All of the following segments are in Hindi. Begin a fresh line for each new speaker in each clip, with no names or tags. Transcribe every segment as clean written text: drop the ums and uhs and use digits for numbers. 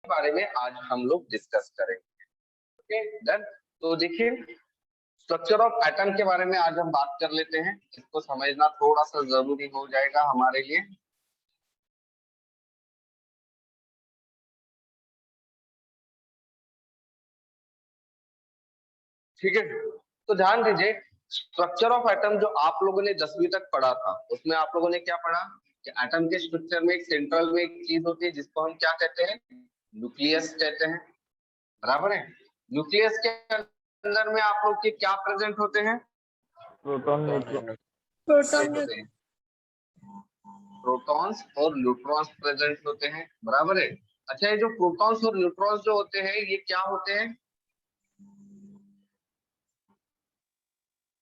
बारे में आज हम लोग डिस्कस करेंगे। Okay done. तो देखिए, स्ट्रक्चर ऑफ एटम के बारे में आज हम बात कर लेते हैं। इसको समझना थोड़ा सा जरूरी हो जाएगा हमारे लिए। ठीक है, तो ध्यान दीजिए, स्ट्रक्चर ऑफ एटम जो आप लोगों ने 10वीं तक पढ़ा था, उसमें आप लोगों ने क्या पढ़ा कि एटम के स्ट्रक्चर में एक सेंट्रल में एक चीज होती है जिसको हम क्या कहते हैं, न्यूक्लियस कहते हैं। बराबर है। न्यूक्लियस के अंदर में आप लोग के क्या प्रेजेंट होते हैं,
प्रोटॉन न्यूट्रॉन
प्रोटॉन्स और न्यूट्रॉन्स प्रेजेंट होते हैं। बराबर है। अच्छा, ये जो प्रोटॉन्स और न्यूट्रॉन्स जो होते हैं ये क्या होते हैं,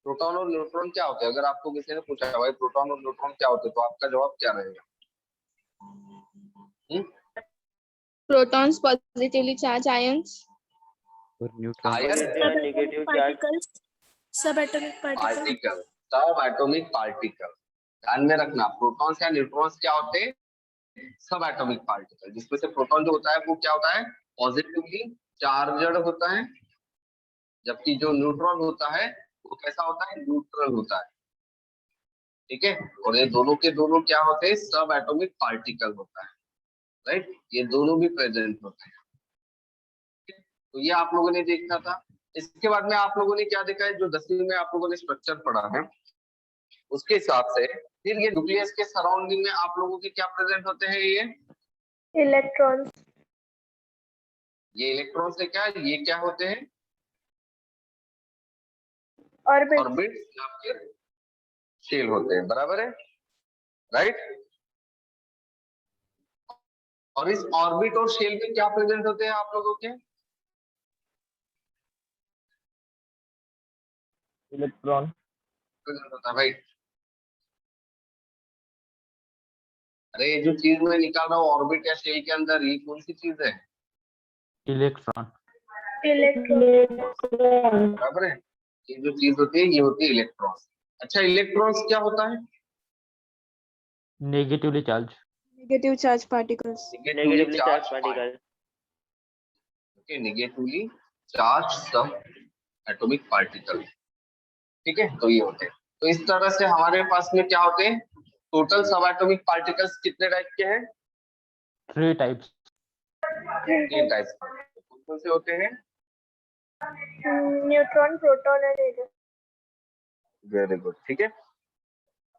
प्रोटॉन और न्यूट्रॉन क्या होते हैं? अगर आपको किसी ने पूछा भाई प्रोटॉन और न्यूट्रॉन क्या होते हैं, तो आपका जवाब क्या रहेगा?
Protons positively charged ions.
Ion
negative charge
Subatomic particles.
Particle, सब एटॉमिक पार्टिकल। ध्यान में रखना, प्रोटॉन्स या न्यूट्रॉन्स क्या होते हैं, सब एटॉमिक पार्टिकल, जिसमें से प्रोटॉन जो होता है वो क्या होता है, पॉजिटिवली चार्जड होता है, जबकि जो न्यूट्रॉन होता है वो कैसा होता है, न्यूट्रल होता है। ठीक है, और ये दोनों के दोनों क्या होते हैं, सब एटॉमिक पार्टिकल होता है। राइट, ये दोनों भी प्रेजेंट होते हैं। तो ये आप लोगों ने देखना था। इसके बाद में आप लोगों ने क्या देखा है, जो 10वीं में आप लोगों ने स्ट्रक्चर पढ़ा है उसके हिसाब से फिर ये न्यूक्लियस के सराउंडिंग में आप लोगों के क्या प्रेजेंट होते हैं, ये
Electrons.
ये इलेक्ट्रॉन से क्या, ये क्या होते हैं,
Orbits.
ऑर्बिट या फिर शेल होते हैं। बराबर है, राइट। और इस ऑर्बिट और शेल में क्या प्रेजेंट होते हैं आप लोगों के,
इलेक्ट्रॉन
प्रेजेंट होता है भाई। अरे ये जो चीज मैं निकाल रहा हूँ ऑर्बिट या शेल के अंदर, ये कौन सी चीज है,
इलेक्ट्रॉन
बराबर है। ये जो चीज होती है ये होती है इलेक्ट्रॉन। अच्छा, इलेक्ट्रॉन्स क्या होता है,
negatively charge
Negative charge particles.
Negatively charge particle. Okay, negatively charge सब एटॉमिक पार्टिकल। ठीक है, तो ये होते हैं। तो इस तरह से हमारे पास में क्या होते हैं, टोटल सब एटॉमिक पार्टिकल्स कितने टाइप के हैं,
3 टाइप्स।
3 टाइप्स। कौन कौन से होते हैं,
Neutron, proton and electron.
Very good. ठीक है,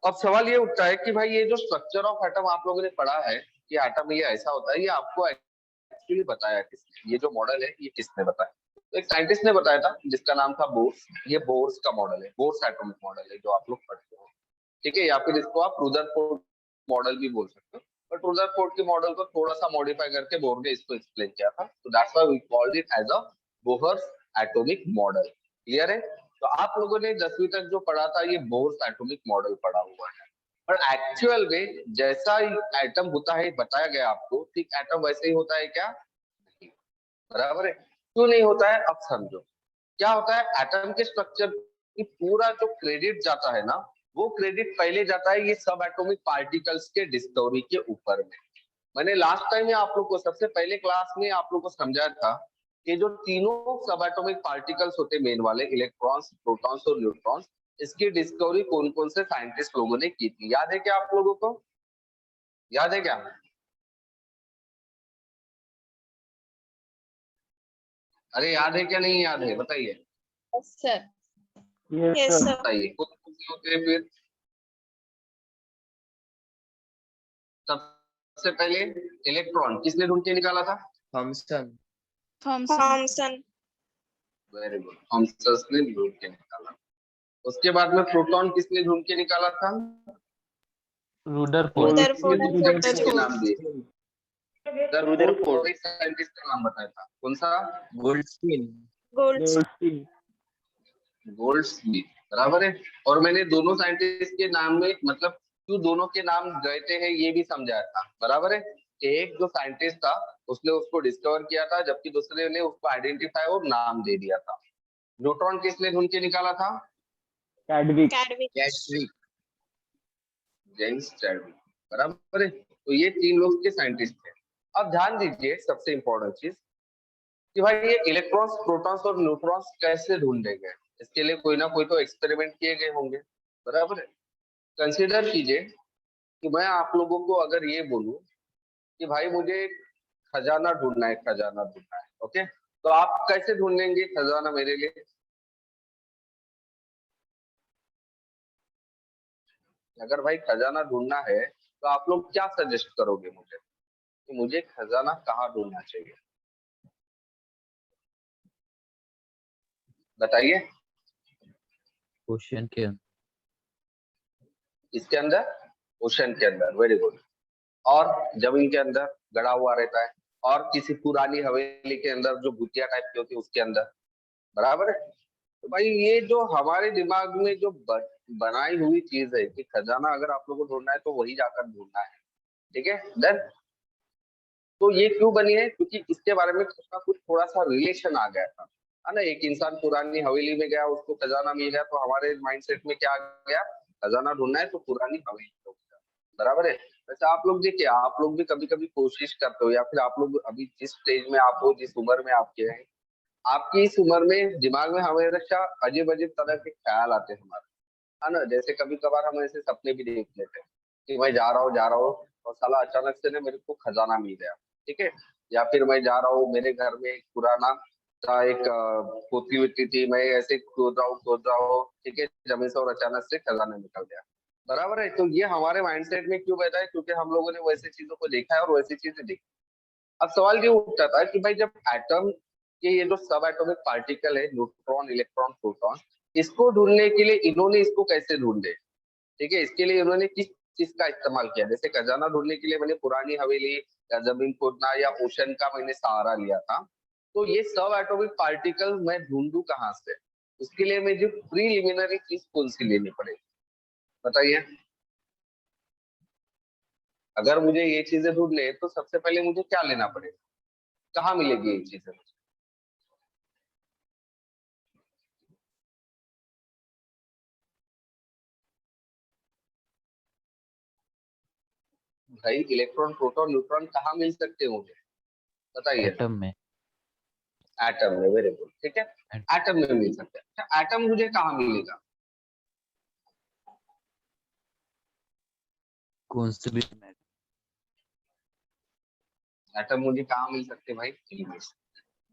अब सवाल ये उठता है कि भाई ये जो स्ट्रक्चर ऑफ एटम आप लोगों ने पढ़ा है कि एटम ये ऐसा होता है, ये आपको एक्चुअली बताया किसने, ये जो मॉडल है ये किसने बताया? तो एक साइंटिस्ट ने बताया था जिसका नाम था बोर्स। ये बोर्स का मॉडल है, बोर्स एटॉमिक मॉडल है जो आप लोग पढ़ते हो। ठीक है, या फिर इसको आप रुदरफोर्ड मॉडल भी बोल सकते हो, बट रुदरफोर्ड के मॉडल को थोड़ा सा मॉडिफाई करके बोर ने इसको एक्सप्लेन किया था, तो that's why we called it as a Bohr's atomic model. Clear है? तो आप लोगों ने 10वीं तक जो पढ़ा था ये बोर्स एटॉमिक मॉडल पढ़ा हुआ है, पर एक्चुअल में जैसा एटम होता है बताया गया आपको, ठीक एटम वैसे ही होता है क्या? बराबर है। क्यों नहीं होता है, अब समझो। क्या होता है, एटम के स्ट्रक्चर की पूरा जो क्रेडिट जाता है ना, वो क्रेडिट पहले जाता है ये सब एटॉमिक पार्टिकल्स के डिस्कवरी के ऊपर में। मैंने लास्ट टाइम में आप लोग को सबसे पहले क्लास में आप लोग को समझाया था कि जो तीनों सब एटॉमिक पार्टिकल्स होते मेन वाले, इलेक्ट्रॉन्स, प्रोटॉन्स और न्यूट्रॉन्स, इसकी डिस्कवरी कौन कौन से साइंटिस्ट लोगों ने की थी, याद है क्या आप लोगों को? याद है क्या? अरे याद है क्या, नहीं याद है, बताइए।
Yes, sir.
Yes, sir.
बताइए कौन कौन से होते हैं फिर। सबसे पहले इलेक्ट्रॉन किसने ढूंढ के निकाला था?
Thomson.
Thomson.
Very good, Thomson ने ढूंढ के निकाला। उसके बाद में प्रोटॉन किसने ढूंढ के निकाला था?
रुदरफोर्ड
के नाम दिए, रुदरफोर्ड एक साइंटिस्ट का नाम बताया था, कौन सा?
गोल्डस्टीन।
गोल्डस्मिथ। बराबर है। और मैंने दोनों साइंटिस्ट के नाम में मतलब क्यों दोनों के नाम गए हैं ये भी समझाया था। बराबर है, कि एक जो साइंटिस्ट था उसने उसको डिस्कवर किया था, जबकि दूसरे ने उसको आइडेंटिफाई और नाम दे दिया था। न्यूट्रॉन किसने ढूंढ के निकाला था?
चैडविक।
चैडविक।
James Chadwick. बराबर है। तो ये 3 लोग के साइंटिस्ट थे। अब ध्यान दीजिए सबसे इंपॉर्टेंट चीज कि भाई ये इलेक्ट्रॉन्स, प्रोटॉन्स और न्यूट्रॉन्स कैसे ढूंढेंगे, इसके लिए कोई ना कोई तो एक्सपेरिमेंट किए गए होंगे, बराबर है। कंसीडर कीजिए कि मैं आप लोगों को अगर ये बोलूं कि भाई मुझे खजाना ढूंढना है, खजाना ढूंढना है, ओके, तो आप कैसे ढूंढेंगे खजाना मेरे लिए? अगर भाई खजाना ढूंढना है तो आप लोग क्या सजेस्ट करोगे मुझे कि मुझे खजाना कहाँ ढूंढना चाहिए, बताइए।
ओशन के अंदर।
इसके अंदर, ओशन के अंदर, वेरी गुड। और जमीन के अंदर गड़ा हुआ रहता है, और किसी पुरानी हवेली के अंदर जो भुतिया टाइप की होती है उसके अंदर, बराबर है। तो भाई ये जो हमारे दिमाग में जो बनाई हुई चीज है कि खजाना अगर आप लोगों को ढूंढना है तो वही जाकर ढूंढना है, ठीक है डन। तो ये क्यों बनी है? क्योंकि इसके बारे में कुछ ना कुछ थोड़ा सा रिलेशन आ गया था, है ना। एक इंसान पुरानी हवेली में गया, उसको खजाना मिल गया, तो हमारे माइंडसेट में क्या आ गया, खजाना ढूंढना है तो पुरानी हवेली में गया, बराबर है। वैसे आप लोग देखिए, आप लोग भी कभी कभी कोशिश करते हो, या फिर आप लोग अभी जिस स्टेज में आप हो, जिस उम्र में आपके हैं, आपकी इस उम्र में दिमाग में हमेशा अजीब अजीब तरह के ख्याल आते हैं हमारे, है ना। जैसे कभी कभार हम ऐसे सपने भी देख लेते हैं कि मैं जा रहा हूँ और साला अचानक से ना मेरे को खजाना मिल गया, ठीक है। या फिर मैं जा रहा हूँ, मेरे घर में एक पुराना सा एक पोती होती थी, मैं ऐसे खोद रहा हूँ, ठीक है, जमीन से, और अचानक से खजाना निकल गया, बराबर है। तो ये हमारे माइंडसेट में क्यों बैठा है? क्योंकि हम लोगों ने वैसी चीजों को देखा है और वैसी चीजें देखी। अब सवाल ये उठता था कि भाई जब एटम के ये जो सब एटॉमिक पार्टिकल है, न्यूट्रॉन, इलेक्ट्रॉन, प्रोटॉन, इसको ढूंढने के लिए इन्होंने इसको कैसे ढूंढे, ठीक है, इसके लिए इन्होंने किस चीज का इस्तेमाल किया? जैसे खजाना ढूंढने के लिए मैंने पुरानी हवेली या जमीन खोदना या ओशन का मैंने सहारा लिया था, तो ये सब एटॉमिक पार्टिकल मैं ढूंढू कहाँ से? उसके लिए मुझे प्रीलिमिनरी चीज कौन सी लेनी पड़ेगी, बताइए। अगर मुझे ये चीजें ढूंढने हैं, तो सबसे पहले मुझे क्या लेना पड़ेगा, कहाँ मिलेगी ये चीजें? भाई इलेक्ट्रॉन, प्रोटॉन, न्यूट्रॉन कहाँ मिल सकते हैं मुझे, बताइए।
एटम में।
एटम में, वेरी गुड, ठीक है, एटम में मिल सकते हैं। अच्छा, एटम मुझे कहाँ मिलेगा?
कौन से भी
एटम मुझे कहाँ मिल सकते हैं भाई? एलिमेंट्स।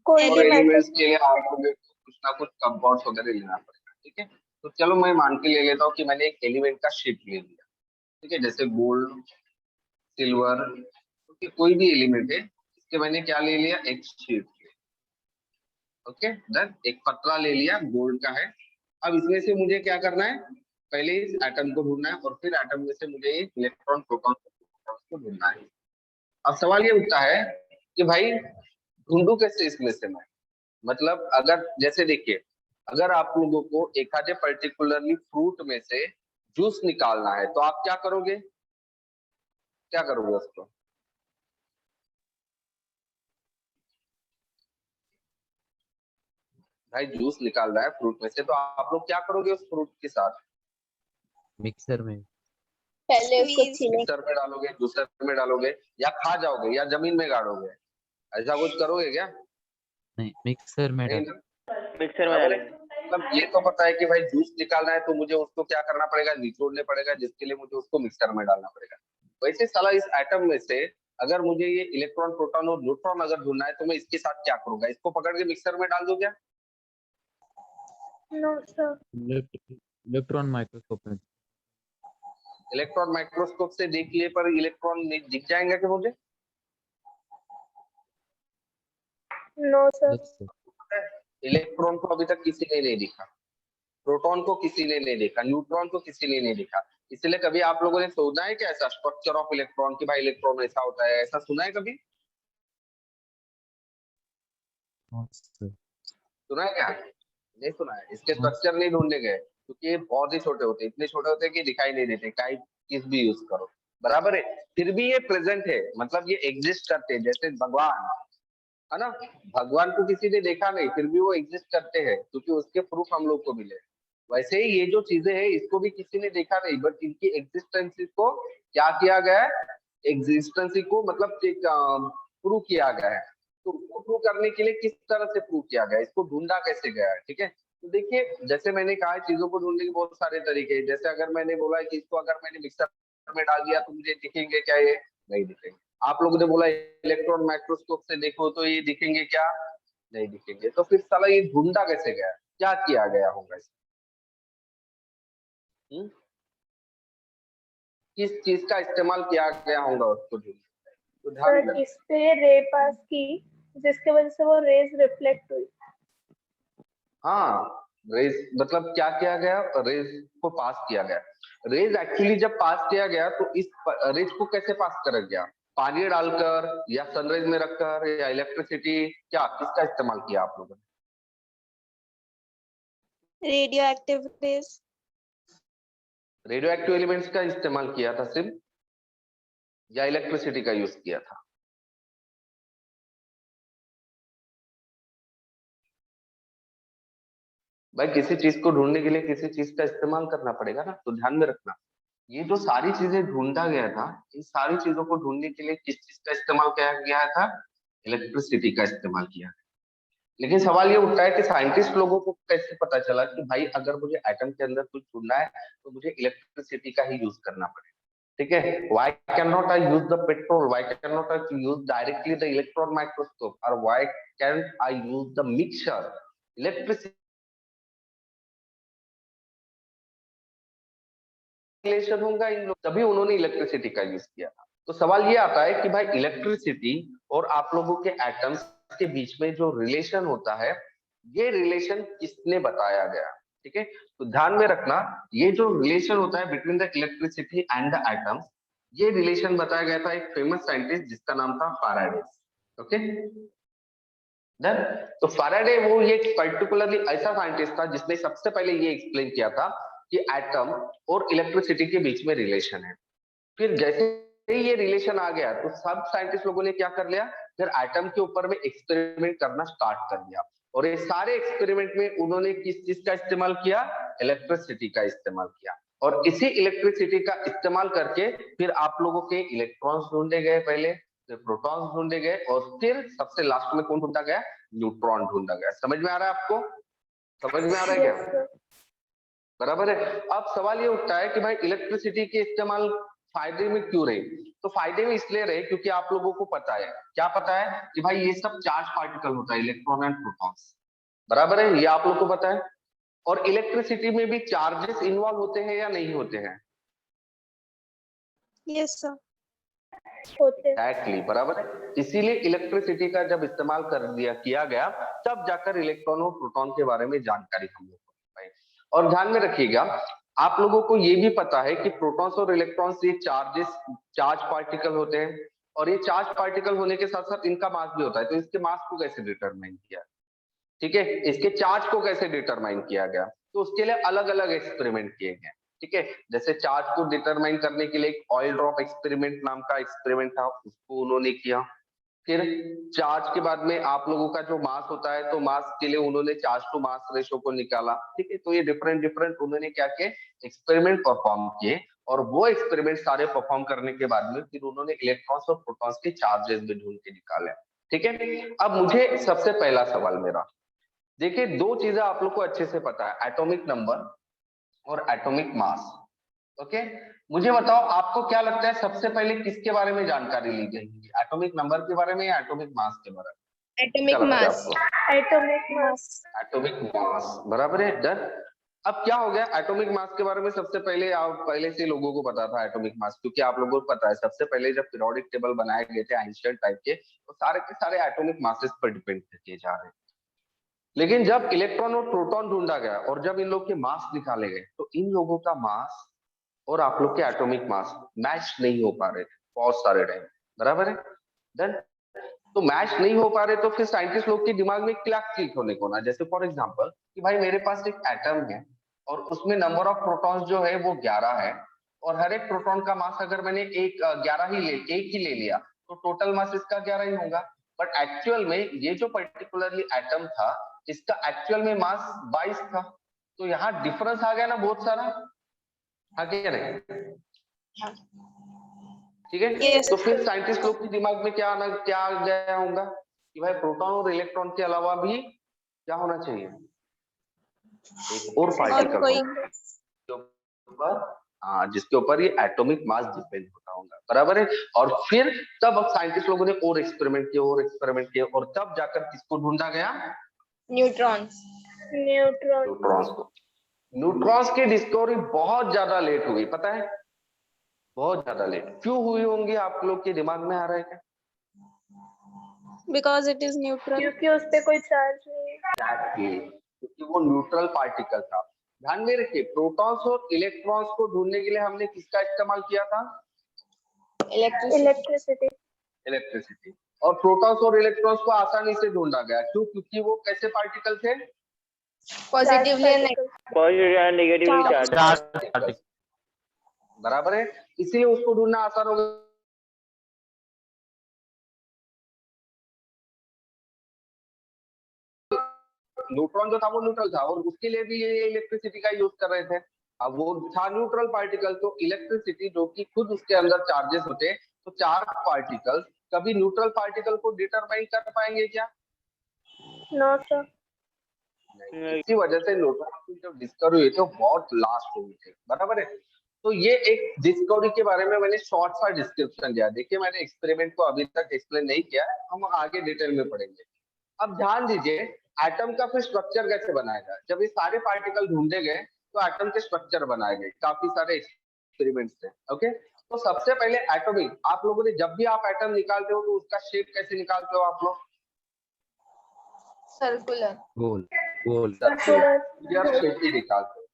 कोई
और
भी
एलिमेंट्स
मेटल।
के लिए आप लोगों को कुछ ना कुछ कंपाउंड्स वगैरह लेना पड़ेगा, ठीक है। तो चलो मैं मान के ले लेता हूँ कि मैंने एक एलिमेंट का शेप ले लिया, ठीक है, जैसे गोल्ड, सिल्वर, ओके, कोई भी एलिमेंट है, इसके मैंने क्या ले लिया, एक शेप ले, ओके डन। एक पतला ले लिया, गोल्ड का है। अब इसमें से मुझे क्या करना है, पहले इस एटम को ढूंढना है, और फिर एटम में से मुझे इलेक्ट्रॉन, प्रोटॉन को ढूंढना है। अब सवाल ये उठता है कि भाई ढूंढू कैसे इसमें से मैं? मतलब अगर जैसे देखिए, अगर आप लोगों को एक आधे पर्टिकुलरली फ्रूट में से जूस निकालना है, तो आप क्या करोगे, क्या करोगे उसको? भाई जूस निकाल रहा है फ्रूट में से, तो आप लोग क्या करोगे उस फ्रूट के साथ?
मिक्सर में।
पहले उसको Squeeze। छीने।
मिक्सर में डालोगे, जूसर में डालोगे, या खा जाओगे, या जमीन में गाड़ोगे, ऐसा कुछ करोगे क्या?
नहीं, मिक्सर में
नहीं
डाल।
ना,
मिक्सर में
बराबर है।
डालेंगे।
मतलब ये तो पता है कि भाई जूस निकालना है तो मुझे उसको क्या करना पड़ेगा, निचोड़ने पड़ेगा, जिसके लिए मुझे उसको मिक्सर में डालना पड़ेगा। वैसे साला इस एटम में से अगर मुझे ये इलेक्ट्रॉन, प्रोटॉन और न्यूट्रॉन अगर ढूंढना है, तो मैं इसके साथ क्या करूंगा, इसको पकड़ के मिक्सर में डाल दूं क्या?
No, sir.
इलेक्ट्रॉन माइक्रोस्कोप में।
इलेक्ट्रॉन माइक्रोस्कोप से देख लिए पर इलेक्ट्रॉन दिख जाएंगे कि मुझे?
No, sir.
इलेक्ट्रॉन को अभी तक किसी ने नहीं दिखा, प्रोटॉन को किसी ने नहीं देखा, न्यूट्रॉन को किसी ने नहीं देखा। इसलिए कभी आप लोगों ने सुना है क्या ऐसा स्ट्रक्चर ऑफ इलेक्ट्रॉन कि भाई इलेक्ट्रॉन ऐसा होता है, ऐसा सुना है कभी? सुना है क्या? नहीं सुना है। इसके स्ट्रक्चर नहीं ढूंढे गए क्योंकि ये बहुत ही छोटे होते हैं, इतने छोटे होते हैं कि दिखाई नहीं देते, टाइप किस भी यूज करो, बराबर है। फिर भी ये प्रेजेंट है, मतलब ये एग्जिस्ट करते हैं, जैसे भगवान, है ना। भगवान को किसी ने देखा नहीं, फिर भी वो एग्जिस्ट करते हैं क्योंकि उसके प्रूफ हम लोग को मिले। वैसे ही ये जो चीजें हैं, इसको भी किसी ने देखा नहीं, बट इनकी एग्जिस्टेंस को क्या किया गया है, एग्जिस्टेंस को मतलब एक प्रूव किया गया है। तो उसको प्रूव करने के लिए किस तरह से प्रूव किया गया है, इसको ढूंढा कैसे गया है, ठीक है। तो देखिए जैसे मैंने कहा चीजों को ढूंढने के बहुत सारे तरीके हैं। जैसे अगर मैंने बोला कि इसको अगर मैंने मिक्सर में डाल दिया तो मुझे दिखेंगे क्या, ये नहीं दिखेंगे। आप लोगों ने बोला इलेक्ट्रॉन माइक्रोस्कोप से देखो तो ये दिखेंगे क्या, नहीं दिखेंगे। तो फिर साला ये ढूंढा कैसे गया, क्या किया गया होगा इसमें, किस चीज का इस्तेमाल किया गया होगा उसको ढूंढने, तो ध्यान
सर
रखना।
इस पे रे पास की, जिसके वजह से वो रेज रिफ्लेक्ट हुई।
हाँ, रेज मतलब क्या किया गया, रेज को पास किया गया। रेज एक्चुअली जब पास किया गया तो इस रेज को कैसे पास करा गया, पानी डालकर या सनराइज में रखकर या इलेक्ट्रिसिटी, क्या किसका इस्तेमाल किया आप लोगों ने?
Radioactive rays.
Radioactive elements का इस्तेमाल किया था सिर्फ, या इलेक्ट्रिसिटी का यूज किया था? भाई किसी चीज को ढूंढने के लिए किसी चीज का इस्तेमाल करना पड़ेगा ना, तो ध्यान में रखना। ये जो सारी चीजें ढूंढा गया था, इन सारी चीजों को ढूंढने के लिए किस चीज का इस्तेमाल किया गया था, इलेक्ट्रिसिटी का इस्तेमाल किया। लेकिन सवाल ये उठता है कि साइंटिस्ट लोगों को कैसे पता चला कि भाई अगर मुझे एटम के अंदर कुछ ढूंढना है तो मुझे इलेक्ट्रिसिटी का ही यूज करना पड़ेगा, ठीक है। Why can not I use the petrol, why can not I use directly the electron microscope, और why can I use the mixture electricity relation होगा इन लोग, तभी उन्होंने इलेक्ट्रिसिटी का यूज किया था। तो सवाल ये आता है कि भाई इलेक्ट्रिसिटी और आप लोगों के एटम्स के बीच में जो रिलेशन होता है, ये रिलेशन किसने बताया गया, ठीक है। तो ध्यान में रखना, ये जो रिलेशन होता है between the electricity and the atoms, ये रिलेशन बताया गया था एक फेमस साइंटिस्ट जिसका नाम था फैराडे, ओके। देन तो फैराडे वो ये पर्टिकुलरली ऐसा साइंटिस्ट था जिसने सबसे पहले ये एक्सप्लेन किया था कि एटम और इलेक्ट्रिसिटी के बीच में रिलेशन है। फिर जैसे ही ये रिलेशन आ गया तो सब साइंटिस्ट लोगों ने क्या कर लिया, फिर एटम के ऊपर में एक्सपेरिमेंट करना स्टार्ट कर दिया। और ये सारे एक्सपेरिमेंट में उन्होंने किस चीज का इस्तेमाल किया, इलेक्ट्रिसिटी का इस्तेमाल किया। और इसी इलेक्ट्रिसिटी का इस्तेमाल करके फिर आप लोगों के इलेक्ट्रॉन्स ढूंढे गए, पहले फिर प्रोटॉन्स ढूंढे गए, और फिर सबसे लास्ट में कौन ढूंढा गया, न्यूट्रॉन ढूंढा गया। समझ में आ रहा है आपको, समझ में आ रहा है
यस
क्या,
सर।
बराबर है। अब सवाल ये उठता है कि भाई इलेक्ट्रिसिटी के इस्तेमाल फायदे में क्यों रहे, तो फायदे में इसलिए रहे क्योंकि आप लोगों को पता है, क्या पता है कि भाई ये सब चार्ज पार्टिकल होता है, इलेक्ट्रॉन एंड प्रोटॉन्स, बराबर है, ये आप लोग को पता है। और इलेक्ट्रिसिटी में भी चार्जेस इन्वॉल्व होते हैं या नहीं होते हैं,
यस सर।
होते।
एक्टली बराबर है। इसीलिए इलेक्ट्रिसिटी का जब इस्तेमाल कर दिया किया गया, तब जाकर इलेक्ट्रॉन और प्रोटॉन के बारे में जानकारी हम लोग को मिल पाई। और ध्यान में रखिएगा, आप लोगों को ये भी पता है कि प्रोटॉन्स और इलेक्ट्रॉन्स ये चार्ज पार्टिकल होते हैं, और ये चार्ज पार्टिकल होने के साथ साथ इनका मास भी होता है। तो इसके मास को कैसे डिटरमाइन किया, ठीक है, इसके चार्ज को कैसे डिटरमाइन किया गया, तो उसके लिए अलग अलग एक्सपेरिमेंट किए गए, ठीक है। जैसे चार्ज को डिटरमाइन करने के लिए एक ऑयल ड्रॉप एक्सपेरिमेंट नाम का एक्सपेरिमेंट था, उसको उन्होंने किया। फिर चार्ज के बाद में आप लोगों का जो मास होता है, तो मास के लिए उन्होंने चार्ज टू मास रेशो को निकाला, ठीक है। तो ये डिफरेंट डिफरेंट उन्होंने क्या किए, एक्सपेरिमेंट परफॉर्म किए। और वो एक्सपेरिमेंट सारे परफॉर्म करने के बाद में फिर उन्होंने इलेक्ट्रॉन्स और प्रोटॉन्स के चार्जेस भी ढूंढ के निकाले, ठीक है। अब मुझे सबसे पहला सवाल मेरा, देखिए दो चीजें आप लोग को अच्छे से पता है, एटॉमिक नंबर और एटॉमिक मास, ओके। मुझे बताओ आपको क्या लगता है सबसे पहले किसके बारे में जानकारी ली गई, एटॉमिक नंबर के बारे में या एटॉमिक मास के बारे में,
एटॉमिक
क्या लगता है
मास।
आपको?
Atomic mass.
एटॉमिक मास, बराबर है, डन। अब क्या हो गया, एटॉमिक मास के बारे में सबसे पहले पहले से लोगों को पता था एटॉमिक मास, क्योंकि आप लोगों को पता है सबसे पहले जब पीरियोडिक टेबल बनाए गए थे आइंस्टाइन टाइप के, तो सारे के सारे एटॉमिक मासेस पर डिपेंड किए जा रहे हैं। लेकिन जब इलेक्ट्रॉन और प्रोटॉन ढूंढा गया और जब इन लोग के मास निकाले गए, तो इन लोगों का मास और आप लोग के एटॉमिक मास मैच नहीं हो पा रहे थे बहुत सारे टाइम, बराबर है। देन तो मैच नहीं हो पा रहे, तो फिर साइंटिस्ट लोग के दिमाग में क्या क्लिक होने को ना, जैसे फॉर एग्जांपल कि भाई मेरे पास एक एटम है और उसमें नंबर ऑफ प्रोटॉन्स जो है वो 11 है, और हर एक प्रोटॉन का मास अगर मैंने एक 11 ही एक ही ले लिया तो टोटल मास इसका 11 ही होगा। बट एक्चुअल में ये जो पर्टिकुलरली एटम था, इसका एक्चुअल में मास 22 था। तो यहाँ डिफरेंस आ गया ना बहुत सारा, हाँ क्या नहीं, ठीक है।
Yes.
तो फिर साइंटिस्ट लोग के दिमाग में क्या आ गया होगा कि भाई प्रोटॉन और इलेक्ट्रॉन के अलावा भी क्या होना चाहिए, एक और
और
पार्टिकल
कोई
जिसके ऊपर ये एटॉमिक मास डिपेंड होता होगा, बराबर है। और फिर तब साइंटिस्ट लोगों ने और एक्सपेरिमेंट किए और तब जाकर किसको ढूंढा गया,
न्यूट्रॉन्स
न्यूट्रॉन
न्यूट्रॉन्स को। न्यूट्रॉन्स की डिस्कवरी बहुत ज्यादा लेट हुई, पता है, बहुत ज्यादा लेट क्यों हुई होंगी, आप लोग के दिमाग में आ रहा है क्या?
because it is neutral.
क्योंकि उस पे कोई चार्ज नहीं है।
Exactly, क्योंकि वो न्यूट्रल पार्टिकल था। ध्यान में रखिए, प्रोटॉन्स और इलेक्ट्रॉन्स को ढूंढने के लिए हमने किसका इस्तेमाल किया था,
इलेक्ट्रिसिटी
इलेक्ट्रिसिटी। और प्रोटॉन्स और इलेक्ट्रॉन्स को आसानी से ढूंढा गया, क्यों, क्योंकि वो कैसे पार्टिकल थे,
Positively and
positive and negatively
Charge.
Charge.
बराबर है, इसीलिए उसको ढूंढना आसान हो गया। न्यूट्रॉन जो था वो न्यूट्रल था और उसके लिए भी ये इलेक्ट्रिसिटी का यूज कर रहे थे। अब वो था न्यूट्रल पार्टिकल, तो इलेक्ट्रिसिटी जो कि खुद उसके अंदर चार्जेस होते, तो चार्ज पार्टिकल्स कभी न्यूट्रल पार्टिकल को डिटरमाइन कर पाएंगे क्या,
नो सर।
इसी वजह से न्यूट्रॉन की जो डिस्कवरी हुई थी वो बहुत लास्ट हुई थी, बराबर है। तो ये एक डिस्कवरी के बारे में मैंने शॉर्ट सा डिस्क्रिप्शन दिया। देखिए मैंने एक्सपेरिमेंट को अभी तक एक्सप्लेन नहीं किया, हम आगे डिटेल में पढ़ेंगे। अब ध्यान दीजिए, एटम का फिर स्ट्रक्चर कैसे बनाया जाए। जब ये सारे पार्टिकल ढूंढे गए तो एटम के स्ट्रक्चर बनाए गए, काफी सारे एक्सपेरिमेंट्स थे। ओके, तो सबसे पहले एटॉमिक, आप लोगों ने जब भी आप एटम निकालते हो तो उसका शेप कैसे निकालते हो आप लोग,
circular.
गोल गोल
स्फीयर शेप ही निकालते हो,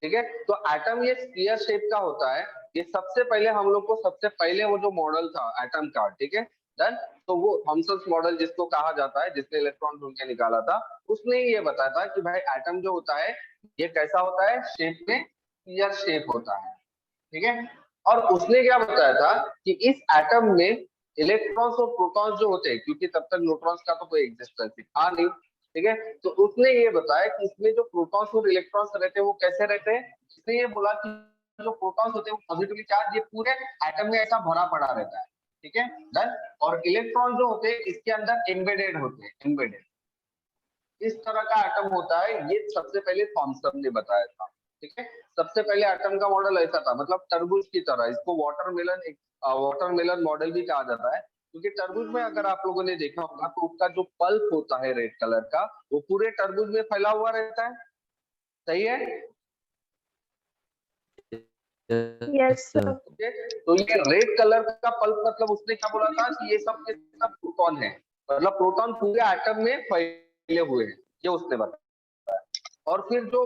ठीक है। तो एटम ये स्फीयर शेप का होता है। ये सबसे पहले हम लोग को सबसे पहले वो जो मॉडल था एटम का, ठीक है, डन। तो वो थॉमसन मॉडल जिसको कहा जाता है, जिसने इलेक्ट्रॉन ढूंढ के निकाला था, उसने ये बताया था कि भाई एटम जो होता है ये कैसा होता है, शेप में स्फीयर शेप होता है, ठीक है। और उसने क्या बताया था कि इस एटम में इलेक्ट्रॉन्स और प्रोटॉन्स जो होते हैं, क्योंकि तब तक न्यूट्रॉन्स का तो कोई एग्जिस्टेंस था नहीं, ठीक है। तो उसने ये बताया कि इसमें जो प्रोटॉन्स और इलेक्ट्रॉन्स रहते हैं वो कैसे रहते हैं। इसने ये बोला कि जो प्रोटॉन्स होते हैं वो पॉजिटिवली चार्ज, ये पूरे एटम में ऐसा भरा पड़ा रहता है, ठीक है, डन। और इलेक्ट्रॉन जो होते हैं इसके अंदर एम्बेडेड होते हैं, एम्बेडेड इस तरह का एटम होता है। ये सबसे पहले थॉमसन ने बताया था, ठीक है। सबसे पहले एटम का मॉडल ऐसा था, मतलब तरबूज की तरह। इसको वाटरमेलन मॉडल भी कहा जाता है, क्योंकि तरबूज में अगर आप लोगों ने देखा होगा तो उसका जो पल्प होता है रेड कलर का, वो पूरे तरबूज में फैला हुआ रहता है, सही है।
Yes sir.
तो ये रेड कलर का पल्प, मतलब उसने क्या बोला था कि ये सब के सब प्रोटॉन है, मतलब प्रोटॉन पूरे एटम में फैले हुए हैं, ये उसने बताया। और फिर जो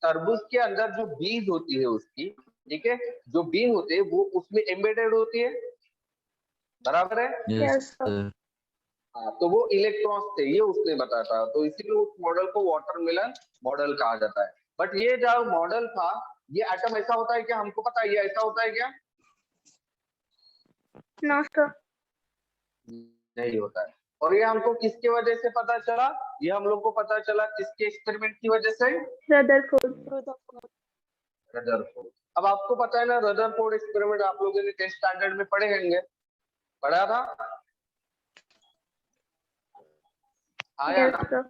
तरबूज के अंदर जो बीज होती है उसकी, ठीक है, जो बीन होते हैं वो उसमें एम्बेडेड होती है, बराबर है।
Yes sir.
हाँ, तो वो इलेक्ट्रॉन्स थे, ये उसने बताया था। तो इसीलिए उस मॉडल को वाटरमेलन मॉडल कहा जाता है। बट ये जो मॉडल था, ये एटम ऐसा होता है क्या, हमको पता है ये ऐसा होता है क्या,
नो सर।
नहीं होता है। और ये हमको किसकी वजह से पता चला, ये हम लोग को पता चला किसके एक्सपेरिमेंट की वजह से,
रदरफोर्ड।
रदरफोर्ड। अब आपको पता है ना, रदरफोर्ड एक्सपेरिमेंट आप लोगों ने 10th स्टैंडर्ड में पढ़े होंगे, पढ़ा था, आया
यस
ना।
सर।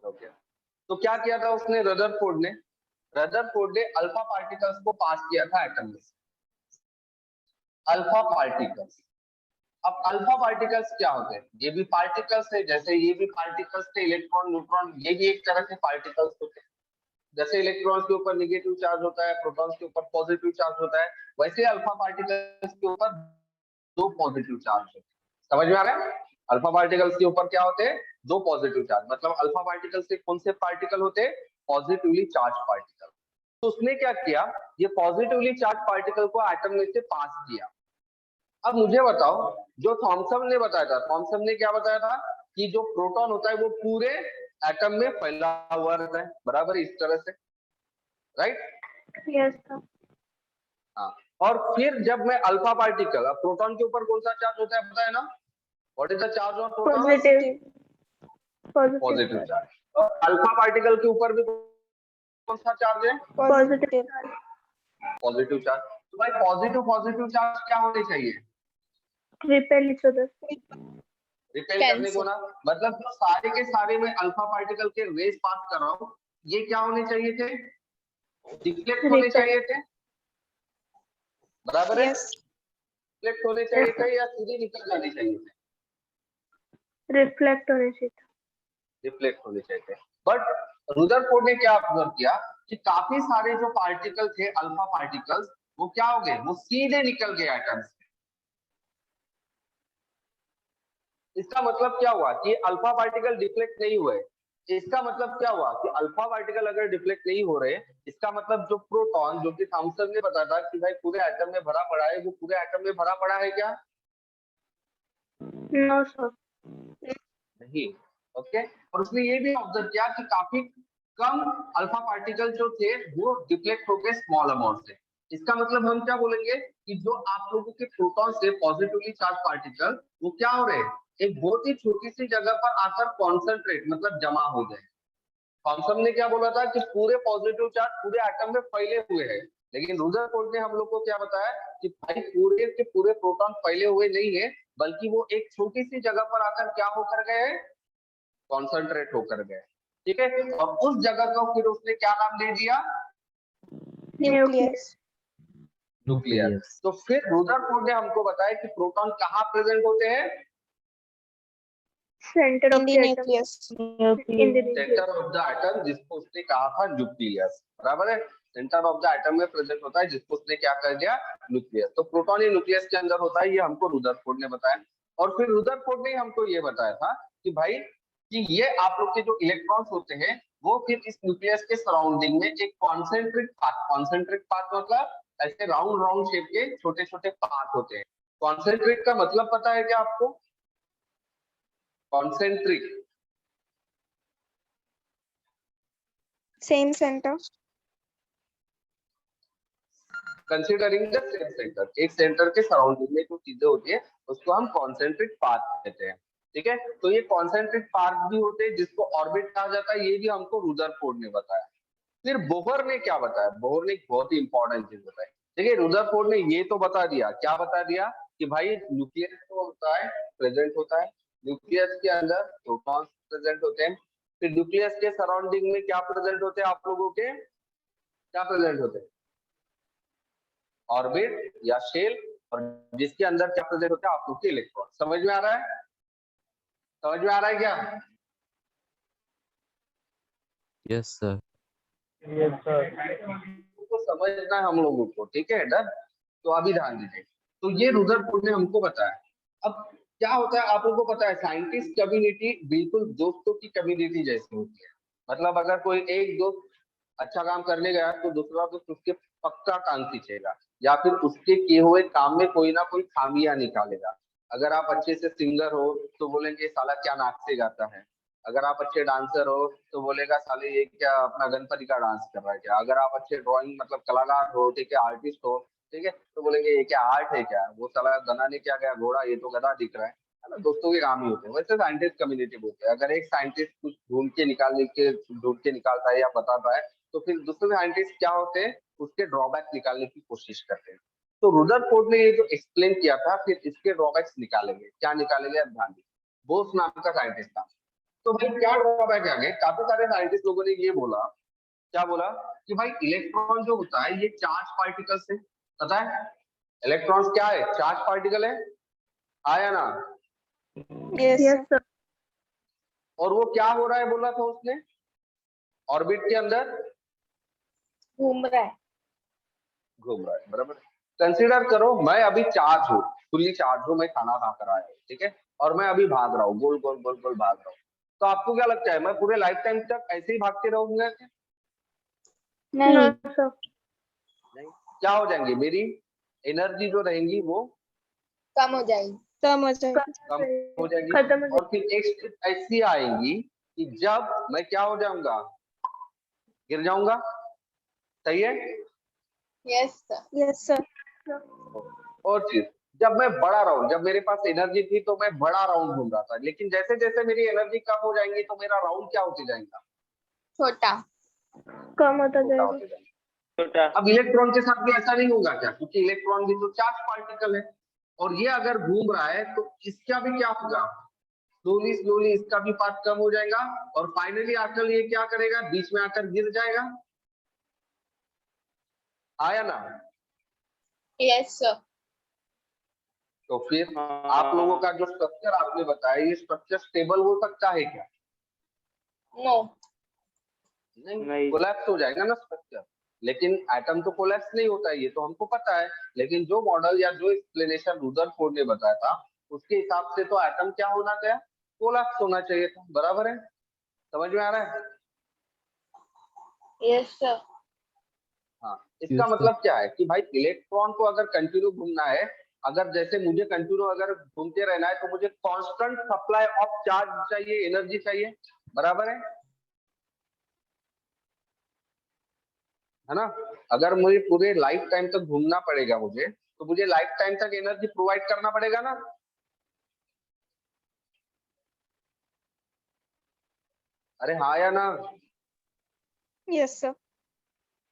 ओके, तो क्या किया था उसने, रदरफोर्ड ने अल्फा पार्टिकल्स को पास किया था एटम में, अल्फा पार्टिकल्स। अब अल्फा पार्टिकल्स क्या होते हैं, ये भी पार्टिकल्स है, जैसे ये भी पार्टिकल्स थे, इलेक्ट्रॉन न्यूट्रॉन, ये भी एक तरह से पार्टिकल्स होते हैं। जैसे इलेक्ट्रॉन्स के ऊपर नेगेटिव चार्ज होता है, प्रोटॉन्स के ऊपर पॉजिटिव चार्ज होता है, वैसे अल्फा पार्टिकल्स के ऊपर दो पॉजिटिव चार्ज होते हैं। समझ में आ रहा है, अल्फा पार्टिकल्स के ऊपर क्या होते हैं, दो पॉजिटिव चार्ज। मतलब अल्फा पार्टिकल से कौन से पार्टिकल होते हैं, पॉजिटिवली चार्ज पार्टिकल। तो उसने क्या किया, ये पॉजिटिवली चार्ज पार्टिकल को एटम में से पास किया। अब मुझे बताओ, जो थॉमसन ने बताया था, थॉमसन ने क्या बताया था कि जो प्रोटॉन होता है वो पूरे एटम में फैला हुआ रहता है, बराबर इस तरह से, राइट।
Yes sir.
हाँ, और फिर जब मैं अल्फा पार्टिकल, अब प्रोटॉन के ऊपर कौन सा चार्ज होता है पता है ना, what is the charge of proton, positive charge. और अल्फा पार्टिकल के ऊपर भी कौन सा चार्ज है,
पॉजिटिव।
Positive charge. तो भाई पॉजिटिव पॉजिटिव चार्ज क्या होने चाहिए?
Repel each other.
रिपेल करने को ना, मतलब जो सारे के सारे में अल्फा पार्टिकल के रेज पास कर रहा हूँ, ये क्या होने चाहिए थे? डिफ्लेक्ट होने
Repel.
चाहिए थे, बराबर है?
Yes.
डिफ्लेक्ट होने चाहिए थे या सीधे निकल जाने चाहिए थे?
रिफ्लेक्ट होने चाहिए था।
रिफ्लेक्ट होने चाहिए थे। बट रुदरफोर्ड ने क्या ऑब्जर्व किया कि काफी सारे जो पार्टिकल थे अल्फा पार्टिकल्स, वो क्या हो गए? वो सीधे निकल गए एटम से। इसका मतलब क्या हुआ कि अल्फा पार्टिकल डिफ्लेक्ट नहीं हुए। इसका मतलब क्या हुआ कि अल्फा पार्टिकल अगर डिफ्लेक्ट नहीं हो रहे, इसका मतलब जो प्रोटॉन, जो कि थॉमसन ने बताया था कि भाई पूरे एटम में भरा पड़ा है, वो पूरे एटम में भरा पड़ा है क्या?
No sir.
नहीं। ओके। और उसने ये भी ऑब्जर्व किया कि काफी कम अल्फा पार्टिकल जो थे वो डिफ्लेक्ट हो गए स्मॉल अमाउंट से। इसका मतलब हम क्या बोलेंगे कि जो आप लोगों के प्रोटॉन से पॉजिटिवली चार्ज पार्टिकल, वो क्या हो रहे हैं? एक बहुत ही छोटी सी जगह पर आकर कॉन्सेंट्रेट, मतलब जमा हो गए। थॉमसन ने क्या बोला था कि पूरे पॉजिटिव चार्ज पूरे एटम में फैले हुए हैं, लेकिन रुदरफोर्ड ने हम लोग को क्या बताया कि भाई पूरे के पूरे प्रोटॉन फैले हुए नहीं है, बल्कि वो एक छोटी सी जगह पर आकर क्या होकर गए? कॉन्सेंट्रेट होकर गए। ठीक है। और उस जगह को फिर उसने क्या नाम दे दिया?
Nucleus.
न्यूक्लियर। तो फिर रुदरफोर्ड ने हमको बताया कि प्रोटॉन कहाँ प्रेजेंट होते हैं?
Centre of
In
the
the
atom.
nucleus.
In the
centre of the atom, जिसको उसने कहा था न्यूक्लियस, बराबर है? सेंटर ऑफ द एटम में प्रेजेंट होता है, जिसको उसने क्या कर दिया? न्यूक्लियस। तो प्रोटॉन ही न्यूक्लियस के अंदर होता है, ये हमको रुदरफोर्ड ने बताया। और फिर रुदरफोर्ड ने हमको ये बताया था कि भाई कि ये आप लोग के जो इलेक्ट्रॉन्स होते हैं, वो फिर इस न्यूक्लियस के सराउंडिंग में एक कॉन्सेंट्रिक पाथ मतलब ऐसे राउंड राउंड शेप के छोटे छोटे पाथ होते हैं। कॉन्सेंट्रिक का मतलब पता है क्या आपको? Concentric
Same center.
Considering the same centre, एक सेंटर के सराउंडिंग में जो चीजें होती है उसको हम कॉन्सेंट्रिक पाथ कहते हैं। ठीक है। तो ये कॉन्सेंट्रिक पाथ भी होते हैं, जिसको ऑर्बिट कहा जाता है, ये भी हमको रुदरफोर्ड ने बताया। फिर बोहर ने क्या बताया? बोहर ने एक बहुत ही इंपॉर्टेंट चीज बताई। देखिए रुदरफोर्ड ने ये तो बता दिया, क्या बता दिया कि भाई न्यूक्लियस तो होता है, प्रेजेंट होता है, न्यूक्लियस के अंदर प्रोटॉन्स प्रेजेंट होते हैं। फिर न्यूक्लियस के सराउंडिंग में क्या प्रेजेंट होते हैं? आप लोगों के क्या प्रेजेंट होते हैं? ऑर्बिट या शेल, और जिसके अंदर क्या प्रेजेंट होता है? आप लोग के इलेक्ट्रॉन। समझ में आ रहा है? समझ में आ रहा है क्या?
Yes, sir.
तो समझना है हम लोगों को, ठीक है डन? तो अभी ध्यान दीजिए। तो ये रुदरफोर्ड ने हमको बताया। अब क्या होता है आप लोगों को पता है, साइंटिस्ट कम्युनिटी बिल्कुल दोस्तों की कम्युनिटी जैसी होती है। मतलब अगर कोई एक दोस्त अच्छा काम करने गया तो दूसरा दोस्त उसके पक्का काम खींचेगा, या फिर उसके किए हुए काम में कोई ना कोई खामियां निकालेगा। अगर आप अच्छे से सिंगर हो तो बोलेंगे साला क्या नाक से गाता है। अगर आप अच्छे डांसर हो तो बोलेगा साले ये क्या अपना गणपति का डांस कर रहा है क्या। अगर आप अच्छे ड्राइंग मतलब कलाकार हो, ठीक है, आर्टिस्ट हो, ठीक है, तो बोलेंगे ये क्या आर्ट है क्या, वो साला बनाने क्या गया घोड़ा, ये तो गधा दिख रहा है ना। दोस्तों के काम ही होते हैं। वैसे साइंटिस्ट कम्युनिटी बोलते हैं, अगर एक साइंटिस्ट कुछ ढूंढ के निकालता है या बताता है, तो फिर दूसरे साइंटिस्ट क्या होते हैं, उसके ड्रॉबैक निकालने की कोशिश करते हैं। तो रुदरफोर्ड ने ये जो एक्सप्लेन किया था, फिर इसके ड्रॉबैक्स निकालेंगे। क्या निकालेंगे? अब ध्यान दीजिए। बोस नाम का साइंटिस्ट था। तो भाई क्या ड्रॉबैक आ गए? काफी सारे साइंटिस्ट लोगों ने ये बोला, क्या बोला कि भाई इलेक्ट्रॉन जो होता है ये चार्ज पार्टिकल से, पता है इलेक्ट्रॉन्स क्या है? चार्ज पार्टिकल है, आया ना?
Yes.
Yes sir.
और वो क्या हो रहा है बोला था उसने? ऑर्बिट के अंदर
घूम रहा है.
घूम रहा है, बराबर। कंसीडर करो मैं अभी चार्ज हूँ, फुल्ली चार्ज हूँ, मैं खाना खा कर आया हूँ, ठीक है, और मैं अभी भाग रहा हूँ, गोल गोल गोल गोल भाग रहा हूँ। तो आपको क्या लगता है मैं पूरे लाइफ टाइम तक ऐसे ही भागते रहूंगा?
नो
नहीं.
सर।
नहीं। क्या हो जाएंगे? मेरी एनर्जी जो रहेंगी वो
कम हो जाएगी. कम हो जाएगी.
कम हो जाएगी।
खत्म हो
और फिर एक स्थिति ऐसी आएगी कि जब मैं क्या हो जाऊंगा? गिर जाऊंगा। सही है?
Yes sir. Yes sir.
और चीज, जब मैं बड़ा राउंड, जब मेरे पास एनर्जी थी तो मैं बड़ा राउंड घूम रहा था, लेकिन जैसे जैसे मेरी एनर्जी कम हो जाएंगी तो मेरा राउंड क्या होते जाएगा?
छोटा.
कम होता
छोटा
जाएगा।
होते जाएगा।
छोटा।
अब इलेक्ट्रॉन के साथ भी ऐसा नहीं होगा क्या, क्योंकि इलेक्ट्रॉन भी तो चार्ज पार्टिकल है, और ये अगर घूम रहा है तो इसका भी क्या होगा, स्लोली स्लोली इसका भी पाथ कम हो जाएगा, और फाइनली आकर ये क्या करेगा, बीच में आकर गिर जाएगा। आया ना?
Yes, sir.
तो फिर आप लोगों का जो स्ट्रक्चर आपने बताया, ये स्ट्रक्चर स्टेबल हो सकता है क्या?
No.
नहीं।
कोलैप्स हो जाएगा ना स्ट्रक्चर। लेकिन एटम तो कोलैप्स नहीं होता है, ये तो हमको पता है। लेकिन जो मॉडल या जो एक्सप्लेनेशन रुदरफोर्ड ने बताया था, उसके हिसाब से तो एटम क्या होना चाहिए, कोलैप्स होना चाहिए था। बराबर है? समझ में आ रहा है?
Yes, sir.
हाँ, इसका
Yes, sir.
मतलब क्या है कि भाई इलेक्ट्रॉन को अगर कंटिन्यू घूमना है, अगर जैसे मुझे कंटिन्यू अगर घूमते रहना है, तो मुझे कांस्टेंट सप्लाई ऑफ चार्ज चाहिए, एनर्जी चाहिए। बराबर है ना? अगर मुझे पूरे लाइफ टाइम तक घूमना पड़ेगा मुझे, तो मुझे लाइफ टाइम तक एनर्जी प्रोवाइड करना पड़ेगा ना। अरे हाँ या ना?
Yes, sir.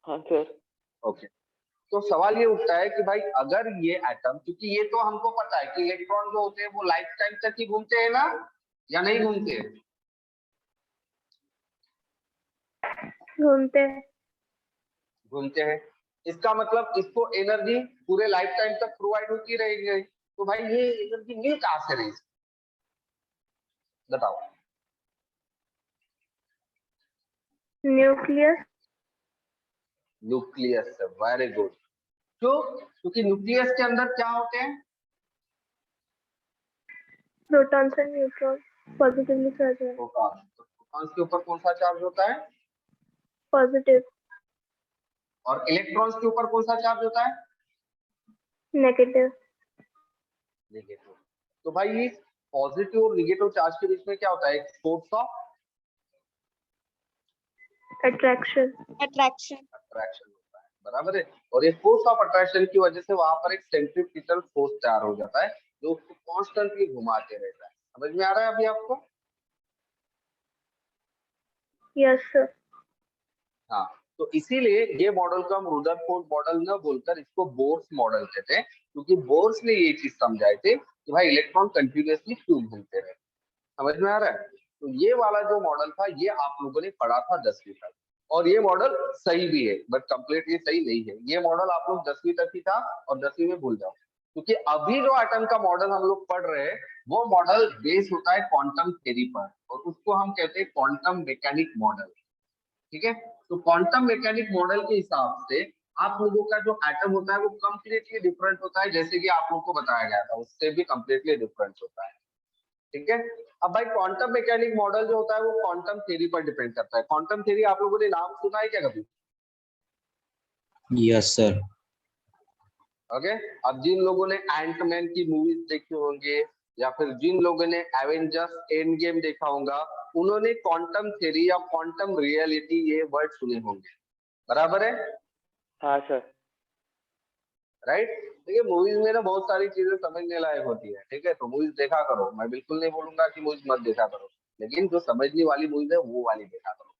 हाँ सर।
ओके, तो सवाल ये उठता है कि भाई अगर ये एटम, क्योंकि ये तो हमको पता है कि इलेक्ट्रॉन जो होते हैं वो लाइफ टाइम तक ही घूमते हैं ना, या नहीं घूमते?
घूमते हैं।
घूमते हैं। इसका मतलब इसको एनर्जी पूरे लाइफ टाइम तक प्रोवाइड होती रहेगी। तो भाई ये एनर्जी मिल कहाँ से रही, बताओ?
न्यूक्लियस।
न्यूक्लियस से। Very good. क्यों? क्योंकि न्यूक्लियस के अंदर क्या होते हैं,
protons and neutron positively charge है।
प्रोटॉन। प्रोटॉन्स के ऊपर कौन सा चार्ज होता है,
पॉजिटिव।
और इलेक्ट्रॉन्स के ऊपर कौन सा चार्ज होता है,
नेगेटिव।
नेगेटिव। तो भाई ये पॉजिटिव और नेगेटिव चार्ज के बीच में क्या होता है, एक force of
attraction.
Attraction.
Attraction होता है। बराबर है? और ये फोर्स ऑफ अट्रैक्शन की वजह से वहां पर एक सेंट्रीफ्यूगल फोर्स तैयार हो जाता है, जो उसको कॉन्स्टेंटली घुमाते रहता है। समझ में आ रहा है अभी आपको?
Yes sir.
हाँ, तो इसीलिए ये मॉडल को हम रुदरफोर्ड मॉडल न बोलकर इसको बोर्स मॉडल कहते हैं, क्योंकि बोर्स ने ये चीज समझाए थे कि भाई इलेक्ट्रॉन कंटिन्यूअसली क्यों घूमते रहे। समझ में आ रहा है? तो ये वाला जो मॉडल था, ये आप लोगों ने पढ़ा था 10वीं तक, और ये मॉडल सही भी है, बट कंप्लीटली सही नहीं है। ये मॉडल आप लोग 10वीं तक ही था, और 10वीं में भूल जाओ, क्योंकि अभी जो एटम का मॉडल हम लोग पढ़ रहे हैं, वो मॉडल बेस होता है क्वांटम थ्योरी पर, और उसको हम कहते हैं क्वांटम मैकेनिक मॉडल। ठीक है? तो क्वांटम मैकेनिक मॉडल के हिसाब से आप लोगों का जो एटम होता है वो कंप्लीटली डिफरेंट होता है, जैसे कि आप लोगों को बताया गया था, उससे भी कंप्लीटली डिफरेंट होता है। ठीक है? अब भाई क्वांटम मैकेनिक मॉडल जो होता है वो क्वांटम थ्योरी पर डिपेंड करता है। क्वांटम थ्योरी आप लोगों ने नाम सुना है क्या कभी?
Yes, sir.
ओके। अब जिन लोगों ने एंटमैन की मूवीज देखी होंगे, या फिर जिन लोगों ने एवेंजर्स एंड गेम देखा होगा, उन्होंने क्वांटम थ्योरी या क्वांटम रियलिटी ये वर्ड सुने होंगे। बराबर है?
हाँ सर।
राइट? देखिए मूवीज में ना बहुत सारी चीजें समझने लायक होती है। ठीक है? तो मूवीज देखा करो, मैं बिल्कुल नहीं बोलूंगा कि मूवीज मत देखा करो, लेकिन जो समझने वाली मूवीज है वो वाली देखा करो।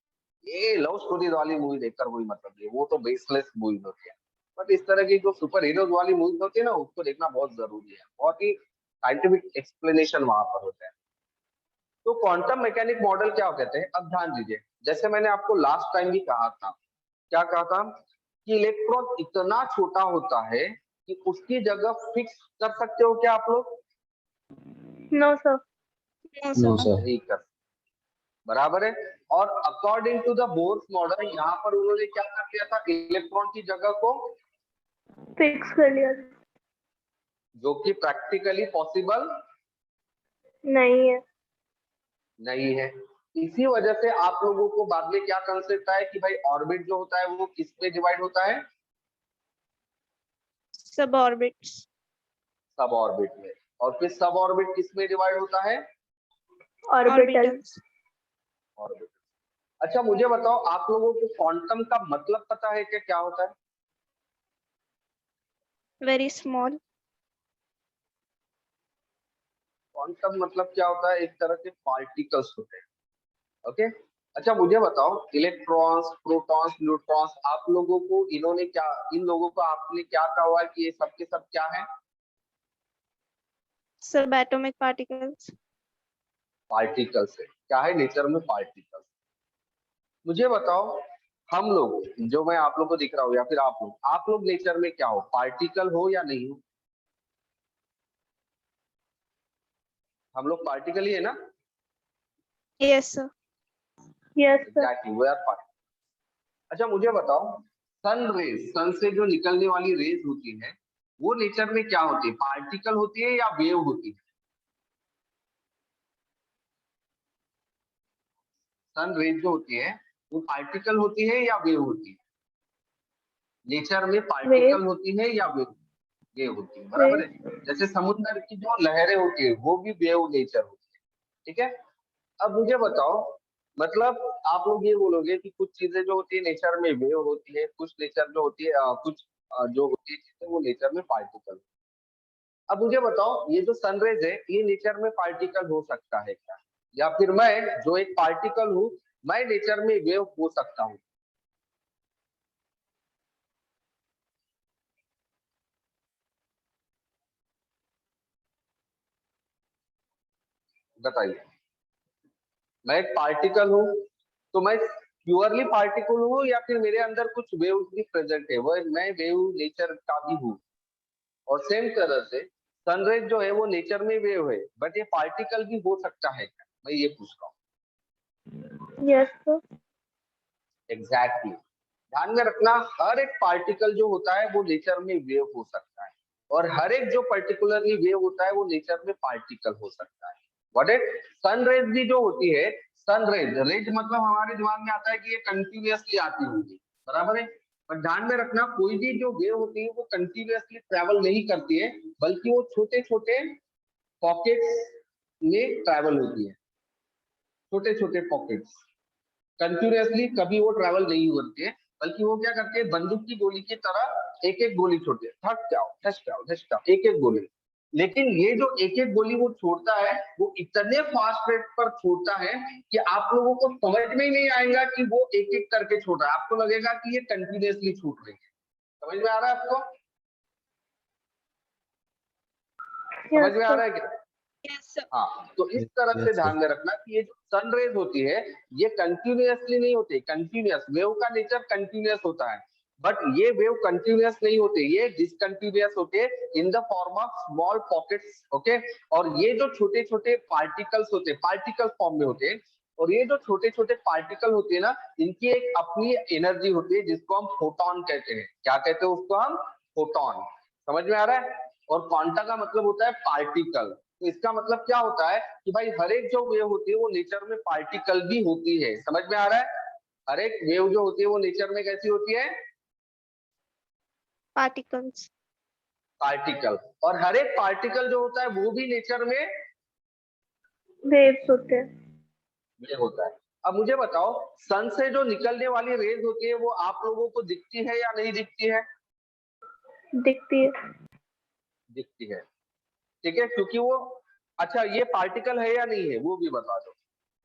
ये लव स्टोरीज वाली मूवी देखकर कोई मतलब नहीं, वो तो बेसलेस मूवीज होती है। बट इस तरह की जो सुपर हीरोज वाली मूवीज होती है ना, उसको देखना बहुत जरूरी है, बहुत ही साइंटिफिक एक्सप्लेनेशन वहां पर होता है। तो क्वांटम मैकेनिक मॉडल क्या कहते हैं, अब ध्यान दीजिए। जैसे मैंने आपको लास्ट टाइम भी कहा था, क्या कहा था, कि इलेक्ट्रॉन इतना छोटा होता है कि उसकी जगह फिक्स कर सकते हो क्या आप लोग?
No sir.
No,
No,
sir.
sir.
नहीं कर। बराबर है? और according to the Bohr's model, यहाँ पर उन्होंने क्या कर दिया था, इलेक्ट्रॉन की जगह को,
फिक्स कर लिया।
जो कि प्रैक्टिकली पॉसिबल
नहीं है।
नहीं है। इसी वजह से आप लोगों को बाद में क्या कंसेप्ट आया कि भाई ऑर्बिट जो होता है वो किस में डिवाइड होता है,
Suborbits.
सब ऑर्बिट में। और फिर सब ऑर्बिट किस में डिवाइड होता है,
ऑर्बिटल।
Orbitals.
ऑर्बिट। अच्छा मुझे बताओ, आप लोगों को क्वांटम का मतलब पता है कि क्या होता है?
Very small.
क्वांटम मतलब क्या होता है, एक तरह के पार्टिकल्स होते हैं। ओके? अच्छा मुझे बताओ, इलेक्ट्रॉन्स, प्रोटॉन्स, न्यूट्रॉन्स, आप लोगों को इन्होंने क्या, इन लोगों को आपने क्या कहा हुआ है कि ये सब के सब क्या है?
Subatomic particles.
पार्टिकल्स है। क्या है नेचर में? पार्टिकल्स। मुझे बताओ, हम लोग, जो मैं आप लोग को दिख रहा हूँ या फिर आप लोग नेचर में क्या हो? पार्टिकल हो या नहीं हो? हम लोग पार्टिकल ही है ना?
Yes, sir.
Yes, sir.
Exactly, we are particle. अच्छा मुझे बताओ, सन रेज, सन से जो निकलने वाली रेज होती है वो नेचर में क्या होती है? पार्टिकल होती है या वेव होती है? सन रेज जो होती है वो पार्टिकल होती है या वेव होती है? नेचर में पार्टिकल
Wave.
होती है या वेव? वेव होती है, बराबर है। जैसे समुद्र की जो लहरें होती है वो भी वेव नेचर होती है, ठीक है। अब मुझे बताओ, मतलब आप लोग ये बोलोगे कि कुछ चीजें जो होती है नेचर में वेव होती है, कुछ नेचर जो होती है कुछ जो होती है चीजें वो नेचर में पार्टिकल। अब मुझे बताओ, ये जो सनरेज है ये नेचर में पार्टिकल हो सकता है क्या? या फिर मैं जो एक पार्टिकल हूँ, मैं नेचर में वेव हो सकता हूँ? बताइए। मैं एक पार्टिकल हूँ, तो मैं प्योरली पार्टिकल हूँ या फिर मेरे अंदर कुछ वेव्स भी प्रेजेंट है, वो मैं वेव नेचर का भी हूँ? और सेम तरह से सनराइज जो है वो नेचर में वेव है, बट ये पार्टिकल भी हो सकता है क्या? मैं ये पूछ रहा हूँ।
Yes, sir.
एग्जैक्टली। ध्यान में रखना, हर एक पार्टिकल जो होता है वो नेचर में वेव हो सकता है, और हर एक जो पर्टिकुलरली वेव होता है वो नेचर में पार्टिकल हो सकता है। What it? सनरेज भी जो होती है, सनरेज, रेज मतलब हमारे दिमाग में आता है कि ये कंटिन्यूअसली आती होगी, बराबर है। पर ध्यान में रखना, कोई भी जो वेव होती है वो कंटिन्यूअसली ट्रैवल नहीं करती है, बल्कि वो छोटे छोटे पॉकेट्स में ट्रैवल होती है, छोटे छोटे पॉकेट्स। कंटिन्यूअसली कभी वो ट्रैवल नहीं करती है, बल्कि वो क्या करती है, बंदूक की गोली की तरह एक एक गोली छोड़ती है, थक जाओ, ठस जाओ, ठस जाओ, एक एक गोली। लेकिन ये जो एक एक गोली वो छोड़ता है वो इतने फास्ट रेट पर छोड़ता है कि आप लोगों को समझ में ही नहीं आएगा कि वो एक एक करके छोड़ रहा है, आपको लगेगा कि ये कंटिन्यूअसली छूट रही है। समझ में आ रहा है आपको? समझ
Yes,
में आ
sir.
रहा है क्या?
Yes, sir.
हाँ, तो इस तरह से
Yes, sir.
ध्यान में रखना कि ये जो सनरेज होती है ये कंटिन्यूअसली नहीं होती। कंटिन्यूअस वेव का नेचर कंटिन्यूअस होता है, बट ये वेव कंटिन्यूअस नहीं होते, ये डिसकंटिन्यूअस होते हैं in the form of small pockets, okay. और ये जो छोटे छोटे पार्टिकल्स होते हैं, पार्टिकल फॉर्म में होते हैं, और ये जो छोटे छोटे पार्टिकल होते हैं ना, इनकी एक अपनी एनर्जी होती है जिसको हम फोटोन कहते हैं। क्या कहते हैं उसको हम? फोटोन। समझ में आ रहा है? और क्वांटा का मतलब होता है पार्टिकल। तो इसका मतलब क्या होता है कि भाई हर एक जो वेव होती है वो नेचर में पार्टिकल भी होती है। समझ में आ रहा है? हर एक वेव जो होती है वो नेचर में कैसी होती है?
Particles.
पार्टिकल। और हर एक पार्टिकल जो होता है वो भी नेचर में
Waves होते हैं.
वेव होता है। अब मुझे बताओ, सन से जो निकलने वाली रेज होती है वो आप लोगों को दिखती है या नहीं दिखती है?
दिखती है.
दिखती है, ठीक है, क्योंकि वो, अच्छा ये पार्टिकल है या नहीं है वो भी बता दो।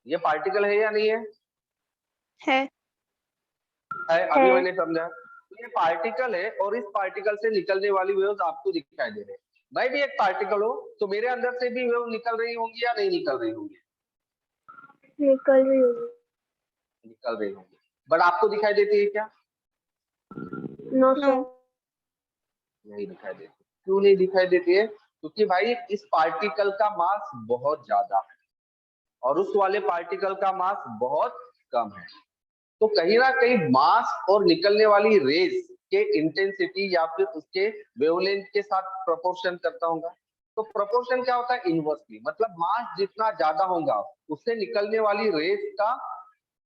ये पार्टिकल है या नहीं है?
है.
अभी
है.
मैंने समझा। तो ये पार्टिकल है और इस पार्टिकल से निकलने वाली वेव्स आपको दिखाई दे रहे हैं। मैं भी एक पार्टिकल हूँ, तो मेरे अंदर से भी वेव निकल रही होंगी या नहीं निकल रही होंगी?
निकल रही होगी.
निकल रही होंगी, बट आपको दिखाई देती है क्या?
No, sir.
No.
नहीं दिखाई देती। क्यों नहीं दिखाई देती है? क्योंकि भाई इस पार्टिकल का मास बहुत ज्यादा है और उस वाले पार्टिकल का मास बहुत कम है। तो कहीं ना कहीं मास और निकलने वाली रेज के इंटेंसिटी या फिर उसके वेवलेंथ के साथ प्रोपोर्शन करता होगा। तो प्रोपोर्शन क्या होता है? इनवर्सली, मतलब मास जितना ज्यादा होगा उससे निकलने वाली रेज का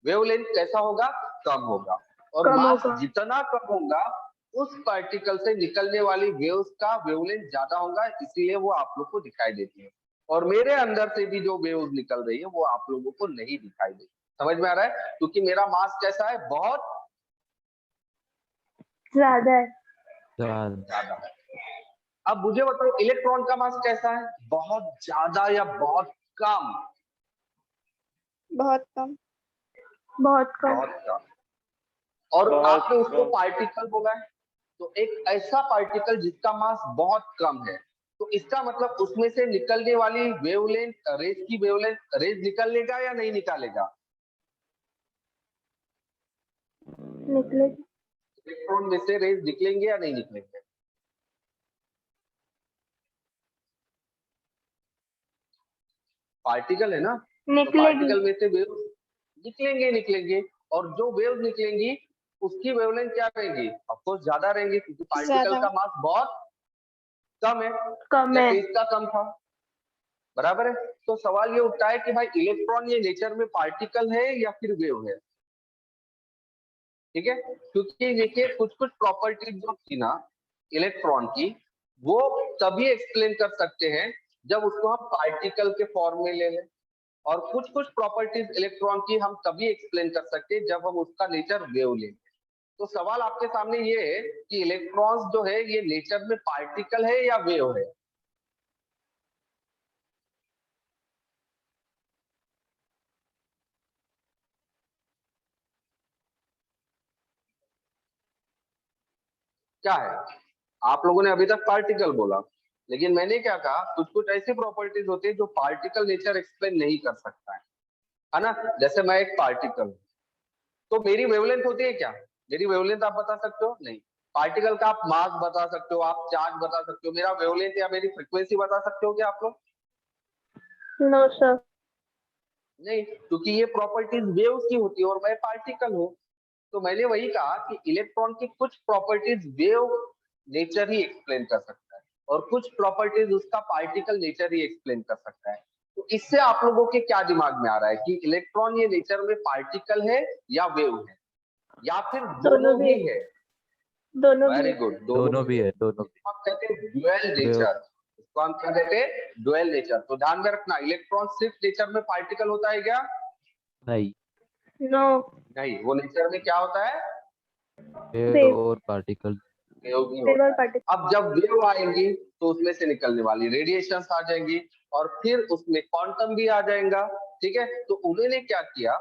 वेवलेंथ कैसा होगा? कम होगा। और
कम
मास
होगा.
जितना कम होगा उस पार्टिकल से निकलने वाली वेव्स का वेवलेंथ ज्यादा होगा, इसीलिए वो आप लोग को दिखाई देती है। और मेरे अंदर से भी जो वेव्स निकल रही है वो आप लोगों को नहीं दिखाई देती। समझ में आ रहा है? क्योंकि मेरा मास कैसा है? बहुत
ज्यादा है.
Charge.
ज्यादा है। अब मुझे बताओ, इलेक्ट्रॉन का मास कैसा है? बहुत ज्यादा या बहुत कम?
बहुत कम.
बहुत कम।
बहुत कम। और
बहुत
आपने उसको
कम।
पार्टिकल बोला है, तो एक ऐसा पार्टिकल जिसका मास बहुत कम है, तो इसका मतलब उसमें से निकलने वाली वेवलेंथ, रेज की वेवलेंथ, रेज निकल लेगा या नहीं निकालेगा?
निकलेगी।
इलेक्ट्रॉन में से रेज निकलेंगे या नहीं निकलेंगे? पार्टिकल है ना, तो
निकलेगी।
पार्टिकल में से वेव निकलेंगे निकलेंगे, और जो वेव निकलेंगी उसकी वेवलेंथ क्या रहेंगी? ऑफकोर्स ज्यादा रहेंगी, क्योंकि पार्टिकल
ज्यादा।
का मास बहुत कम है,
कम है।
जबकि इसका कम था। बराबर है। तो सवाल ये उठता है कि भाई इलेक्ट्रॉन ये नेचर में पार्टिकल है या फिर वेव है? ठीक है, क्योंकि देखिए कुछ कुछ प्रॉपर्टीज जो थी ना इलेक्ट्रॉन की, वो तभी एक्सप्लेन कर सकते हैं जब उसको हम पार्टिकल के फॉर्म में ले लें, और कुछ कुछ प्रॉपर्टीज इलेक्ट्रॉन की हम तभी एक्सप्लेन कर सकते हैं जब हम उसका नेचर वेव लेंगे। तो सवाल आपके सामने ये है कि इलेक्ट्रॉन्स जो है ये नेचर में पार्टिकल है या वेव है? क्या है? आप लोगों ने अभी तक पार्टिकल बोला, लेकिन मैंने क्या कहा, कुछ कुछ ऐसी प्रॉपर्टीज होती है जो पार्टिकल नेचर एक्सप्लेन नहीं कर सकता है ना? जैसे मैं एक पार्टिकल हूं, तो मेरी वेवलेंथ होती है क्या? मेरी वेवलेंथ आप बता सकते हो? नहीं। पार्टिकल का आप मास बता सकते हो, आप चार्ज बता सकते हो, मेरा वेवलेंथ या मेरी फ्रीक्वेंसी बता सकते हो क्या आप लोग?
No sir.
नहीं, क्योंकि ये प्रॉपर्टीज वेव्स की होती है और मैं पार्टिकल हूँ। तो मैंने वही कहा कि इलेक्ट्रॉन की कुछ प्रॉपर्टीज वेव नेचर ही एक्सप्लेन कर सकता है, और कुछ प्रॉपर्टीज उसका पार्टिकल नेचर ही एक्सप्लेन कर सकता है। तो इससे आप लोगों के क्या दिमाग में आ रहा है कि इलेक्ट्रॉन ये नेचर में पार्टिकल है या वेव है, या फिर दोनों भी है?
दोनों भी।
वेरी गुड,
दोनों भी है, दोनों भी।
हम कहते हैं ड्यूअल
वेव
नेचर, इसको हम क्या कहते हैं? Dual nature. तो ध्यान में रखना, इलेक्ट्रॉन सिर्फ नेचर में पार्टिकल होता है क्या?
नहीं,
नो।
नहीं, वो नेचर में क्या होता है?
Wave
wave.
और पार्टिकल।
वेव भी
वेव
होता
और
है।
पार्टिकल।
अब जब वेव आएंगी तो उसमें से निकलने वाली रेडिएशंस आ जाएंगी, और फिर उसमें क्वांटम भी आ जाएगा। ठीक है, तो उन्होंने क्या किया,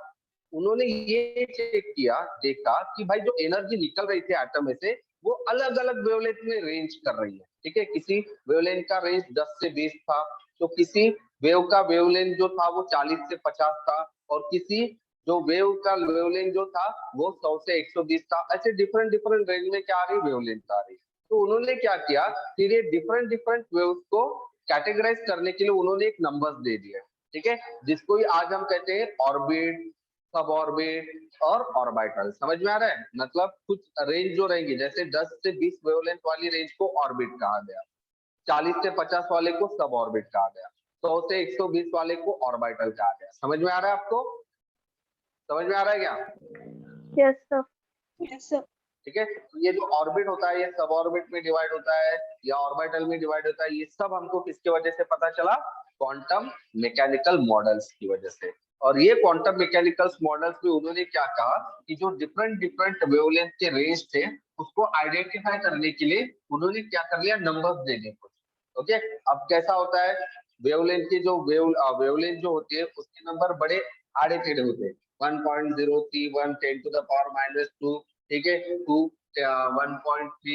उन्होंने ये चेक किया, देखा कि भाई जो एनर्जी निकल रही थी एटम में से, वो अलग अलग वेवलेंथ में रेंज कर रही है। ठीक है, किसी वेवलेंथ का रेंज 10 से 20 था, तो किसी वेव का वेवलेंथ जो था वो 40 से 50 था, और किसी जो वेव का वेवलेंथ जो था वो 100 से 120 था। ऐसे डिफरेंट डिफरेंट रेंज में क्या आ रही, वेवलेंथ आ रही। तो उन्होंने क्या किया, फिर ये डिफरेंट डिफरेंट वेव्स को कैटेगराइज करने के लिए उन्होंने एक नंबर्स दे दिया। ठीक है, जिसको ही आज हम कहते हैं ऑर्बिट, सब ऑर्बिट और ऑर्बिटल। समझ में आ रहा है? मतलब कुछ रेंज जो रहेंगी, जैसे 10 से 20 वेवलेंथ वाली रेंज को ऑर्बिट कहा गया, 40 से 50 वाले को सब ऑर्बिट कहा गया, 100 से 120 वाले को ऑर्बिटल कहा गया। समझ में आ रहा है आपको? समझ में आ रहा है क्या?
Yes sir.
Yes, sir.
ठीक है, तो ये जो ऑर्बिट होता है ये सब ऑर्बिट में डिवाइड होता है या ऑर्बिटल में डिवाइड होता है, ये सब हमको किसकी वजह से पता चला? क्वांटम मैकेनिकल मॉडल्स की वजह से। और ये क्वांटम मैकेनिकल मॉडल्स में उन्होंने क्या कहा कि जो डिफरेंट डिफरेंट वेवलेंथ के रेंज थे उसको आइडेंटिफाई करने के लिए उन्होंने क्या कर लिया, नंबर्स दे दिए कुछ। ओके, अब कैसा होता है, वेवलेंथ के जो वेवलेंथ जो होती है उसके नंबर बड़े आड़े टेढ़े होते हैं, 1.031 10 to the power -2, ठीक है, 2 1.3